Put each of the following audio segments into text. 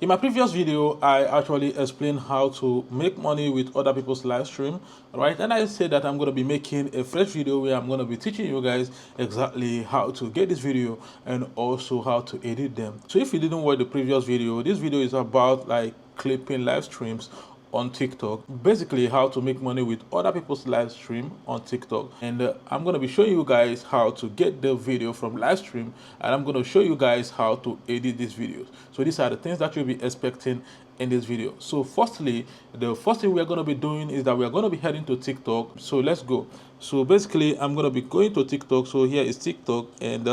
In my previous video, I actually explained how to make money with other people's live stream, right? And I said that I'm going to be making a fresh video where I'm going to be teaching you guys exactly how to get this video and also how to edit them. So if you didn't watch the previous video, this video is about like clipping live streams on TikTok, basically how to make money with other people's live stream on TikTok. And I'm going to be showing you guys how to get the video from live stream, and I'm going to show you guys how to edit these videos. So these are the things that you'll be expecting in this video. So firstly, the first thing we're going to be doing is that we're going to be heading to TikTok. So let's go. So basically I'm going to be going to TikTok. So here is TikTok, and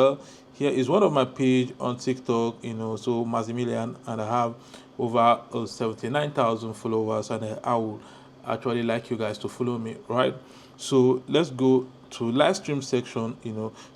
here is one of my page on TikTok, so Maximilian, and I have over 79,000 followers, and I would actually like you guys to follow me, right? So let's go to live stream section.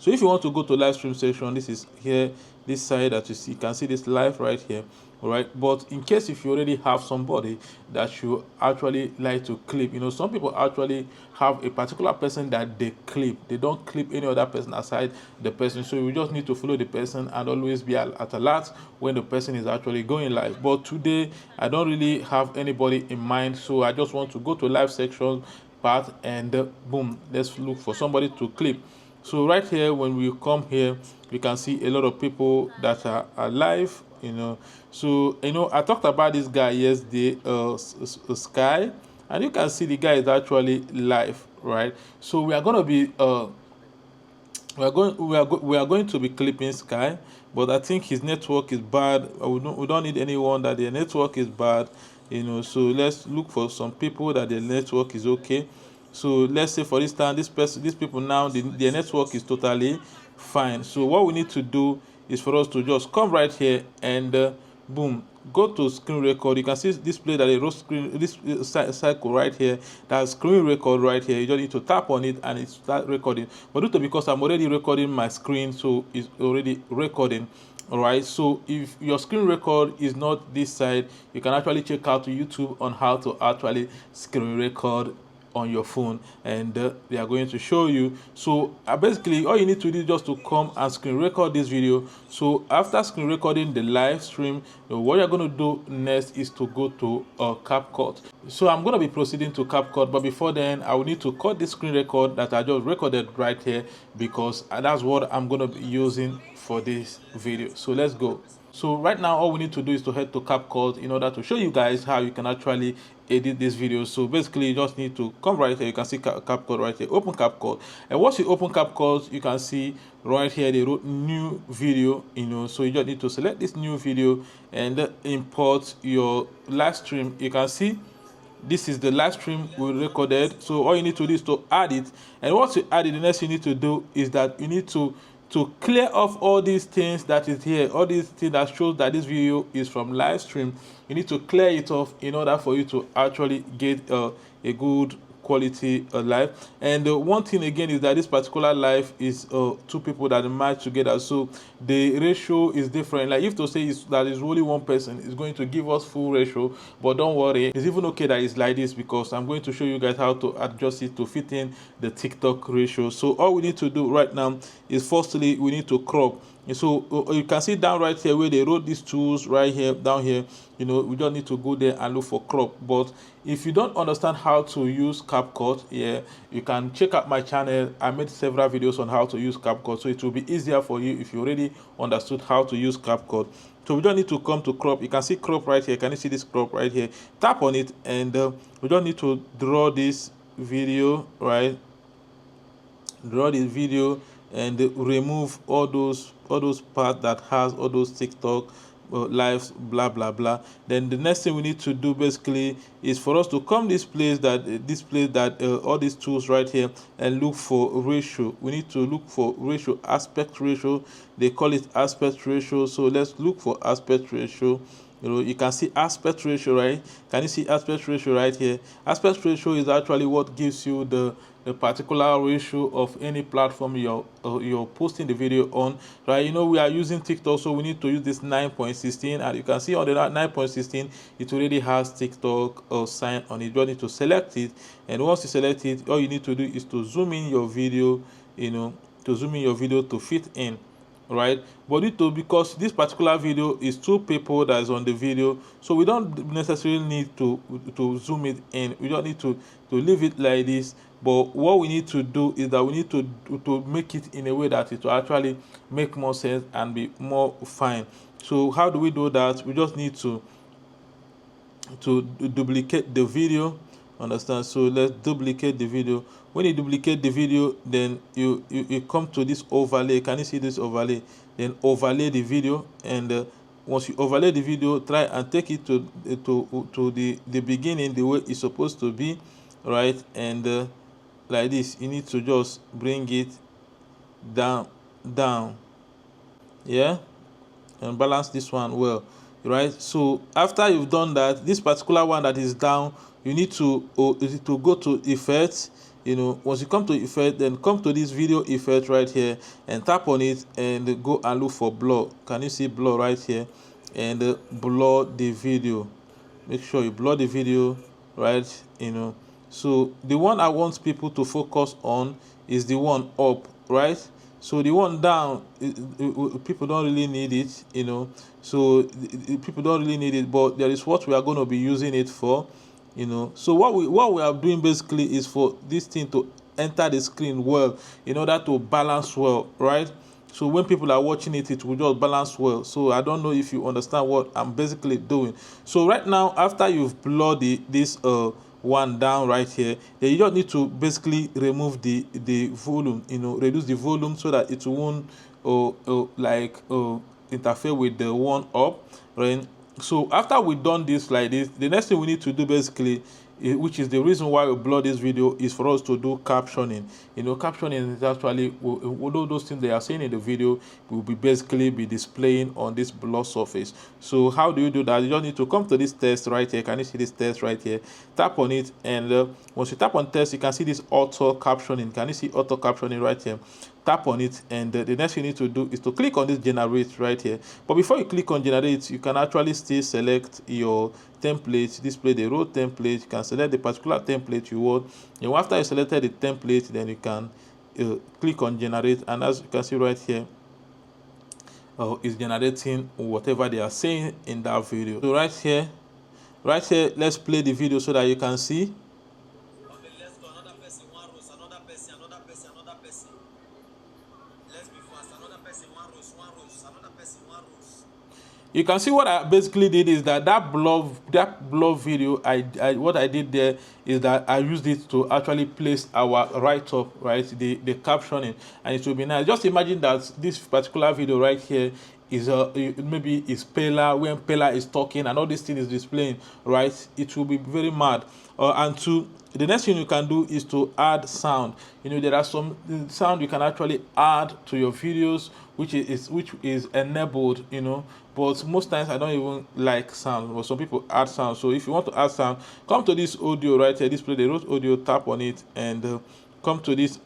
So if you want to go to live stream section, this is here, this side that you see, you can see this live right here. All right, but in case if you already have somebody that you actually like to clip, some people actually have a particular person that they clip. They don't clip any other person aside the person. So you just need to follow the person and always be at alert when the person is actually going live. But today I don't really have anybody in mind, so I just want to go to live section part and boom, let's look for somebody to clip. So right here, when we come here, we can see a lot of people that are live. So I talked about this guy yesterday, Sky, and you can see the guy is actually live, right? So we are going to be we are going to be clipping Sky, but I think his network is bad. We don't need anyone that their network is bad, so let's look for some people that their network is okay. So let's say, for instance, these people now, their network is totally fine. So what we need to do is for us to just come right here and boom, go to screen record. You can see this play that a screen, this cycle right here, that screen record right here. You just need to tap on it and it start recording. But due to, because I'm already recording my screen, so it's already recording. All right, so if your screen record is not this side, you can actually check out YouTube on how to actually screen record on your phone, and they are going to show you. So basically all you need to do is just to come and screen record this video. So after screen recording the live stream, what you're going to do next is to go to CapCut. So I'm going to be proceeding to CapCut, but before then I will need to cut this screen record that I just recorded right here, because that's what I'm going to be using for this video. So let's go. So right now all we need to do is to head to CapCut in order to show you guys how you can actually edit this video. So basically you just need to come right here. You can see CapCut right here. Open CapCut, and once you open CapCut, you can see right here they wrote new video. So you just need to select this new video and import your live stream. You can see this is the live stream we recorded. So all you need to do is to add it, and once you add it, the next you need to do is that you need to clear off all these things that is here, all these things that shows that this video is from live stream. You need to clear it off in order for you to actually get a good quality live. And one thing again is that this particular live is two people that match together, so the ratio is different. Like if to say that is only one person, is going to give us full ratio, but don't worry, it's even okay that it's like this, because I'm going to show you guys how to adjust it to fit in the TikTok ratio. So all we need to do right now is firstly we need to crop. And so you can see down right here where they wrote these tools right here, down here, we don't need to go there and look for crop. But if you don't understand how to use CapCut, you can check out my channel. I made several videos on how to use CapCut, so it will be easier for you if you already understood how to use CapCut. So we don't need to come to crop. You can see crop right here. Can you see this crop right here? Tap on it, and we don't need to draw this video, right? Draw this video and remove all those parts that has all those TikTok lives, blah blah blah. Then the next thing we need to do basically is for us to come this place that all these tools right here, and look for ratio. We need to look for ratio, aspect ratio. They call it aspect ratio. So let's look for aspect ratio. You can see aspect ratio, right? Can you see aspect ratio right here? Aspect ratio is actually what gives you the particular ratio of any platform you're posting the video on, right? We are using TikTok, so we need to use this 9.16, and you can see on the 9.16 it already has TikTok sign on it. You need to select it, and once you select it, all you need to do is to zoom in your video, to zoom in your video to fit in. right? But because this particular video is two people that is on the video, so we don't necessarily need to zoom it in. We don't need to leave it like this. But what we need to do is that we need to make it in a way that it will actually make more sense and be more fine. So how do we do that? We just need to duplicate the video, understand? So let's duplicate the video. When you duplicate the video, then you come to this overlay. Can you see this overlay? Then overlay the video, and once you overlay the video, try and take it to the beginning, the way it's supposed to be, right? And like this, you need to just bring it down, yeah, and balance this one well, right? So after you've done that, this particular one that is down, you need to go to effect. Once you come to effect, then come to this video effect right here and tap on it and go and look for blur. Can you see blur right here? And blur the video. Make sure you blur the video, right? So the one I want people to focus on is the one up, right? So the one down, people don't really need it, so people don't really need it, but there is what we are going to be using it for. So what we are doing basically is for this thing to enter the screen well, in order to balance well, right? So when people are watching it, it will just balance well. So I don't know if you understand what I'm basically doing. So right now, after you've blurred this one down right here, then you just need to basically remove the volume, reduce the volume so that it won't interfere with the one up, right? So after we've done this like this, the next thing we need to do basically, which is the reason why we blur this video, is for us to do captioning. Captioning is actually, all those things they are saying in the video will be basically be displaying on this blur surface. So how do you do that? You just need to come to this text right here. Can you see this text right here? Tap on it, and once you tap on text, you can see this auto captioning. Can you see auto captioning right here? Tap on it, and the next thing you need to do is to click on this generate right here. But before you click on generate, you can actually still select your template, display the row template. You can select the particular template you want, and after you selected the template, then you can click on generate, and as you can see right here, is generating whatever they are saying in that video. So right here, let's play the video so that you can see. Okay, let's go. Another person, one rows, another person, another person, another person. Let's be fast. Another person, one rows, another person, one rows. You can see what I basically did is that blur video, what I did there is that I used it to actually place our write-up, right, the captioning, and it will be nice. Just imagine that this particular video right here is maybe is Pela, when Pela is talking and all this thing is displaying, right? It will be very mad. And the next thing you can do is to add sound. There are some sound you can actually add to your videos, which is enabled, but most times I don't even like sound, but some people add sound. So if you want to add sound, come to this audio right here, display the root audio, tap on it, and come to this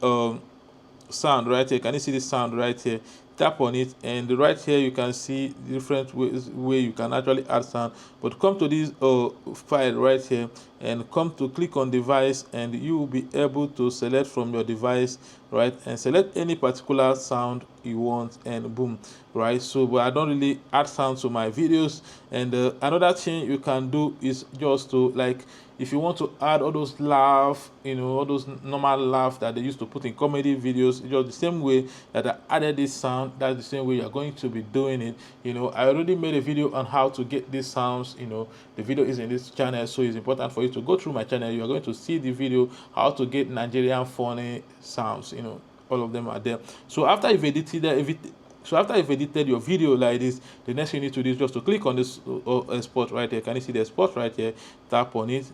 sound right here. Can you see this sound right here? Tap on it, and right here you can see different ways you can actually add sound. But come to this file right here, and come to click on device, and you will be able to select from your device, right, and select any particular sound you want, and boom, right? So but I don't really add sound to my videos. And another thing you can do is just to, like, if you want to add all those laugh, all those normal laugh that they used to put in comedy videos, just the same way that I added this sound, that's the same way you're going to be doing it. I already made a video on how to get these sounds. The video is in this channel, so it's important for you to go through my channel. You are going to see the video how to get Nigerian funny sounds. All of them are there. So after you've edited your video like this, the next thing you need to do is just to click on this export right here. Can you see the export right here? Tap on it,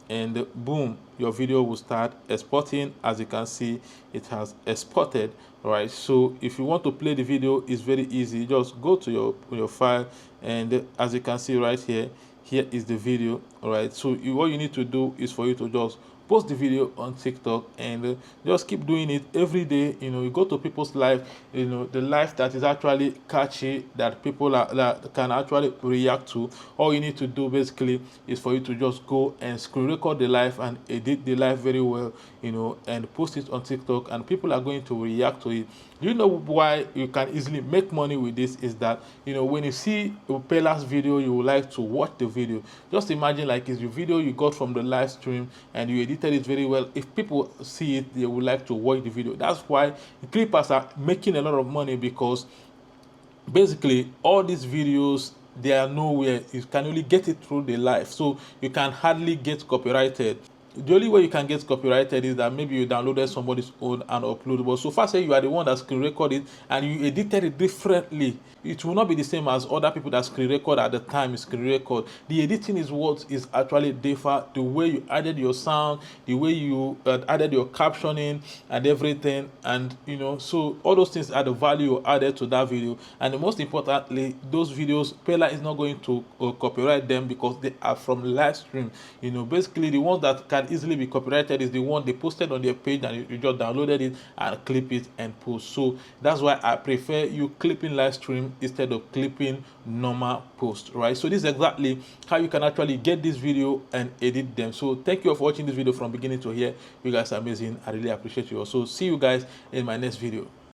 and boom, your video will start exporting. As you can see, it has exported, right? So if you want to play the video, it's very easy. Just go to your file, and as you can see right here is the video. All right, so what you need to do is for you to just post the video on TikTok, and just keep doing it every day. You go to people's life, the life that is actually catchy, that people that can actually react to. All you need to do basically is for you to just go and screen record the life and edit the life very well, and post it on TikTok, and people are going to react to it. Do you know why you can easily make money with this? Is that, when you see a Pella's video, you would like to watch the video. Just imagine like it's your video you got from the live stream and you edited it very well. If people see it, they would like to watch the video. That's why clippers are making a lot of money, because basically all these videos, they are nowhere. You can only get it through the live, so you can hardly get copyrighted. The only way you can get copyrighted is that maybe you downloaded somebody's own and uploaded. But so far, say you are the one that screen recorded and you edited it differently, it will not be the same as other people that screen record at the time you screen record. The editing is what is actually differ. The way you added your sound, the way you added your captioning and everything, and so all those things are the value added to that video. And most importantly, those videos, Pella is not going to copyright them because they are from live stream. Basically the ones that can easily be copyrighted is the one they posted on their page and you just downloaded it and clip it and post. So that's why I prefer you clipping live stream instead of clipping normal post, right? So this is exactly how you can actually get this video and edit them. So thank you for watching this video from beginning to here. You guys are amazing. I really appreciate you. So see you guys in my next video.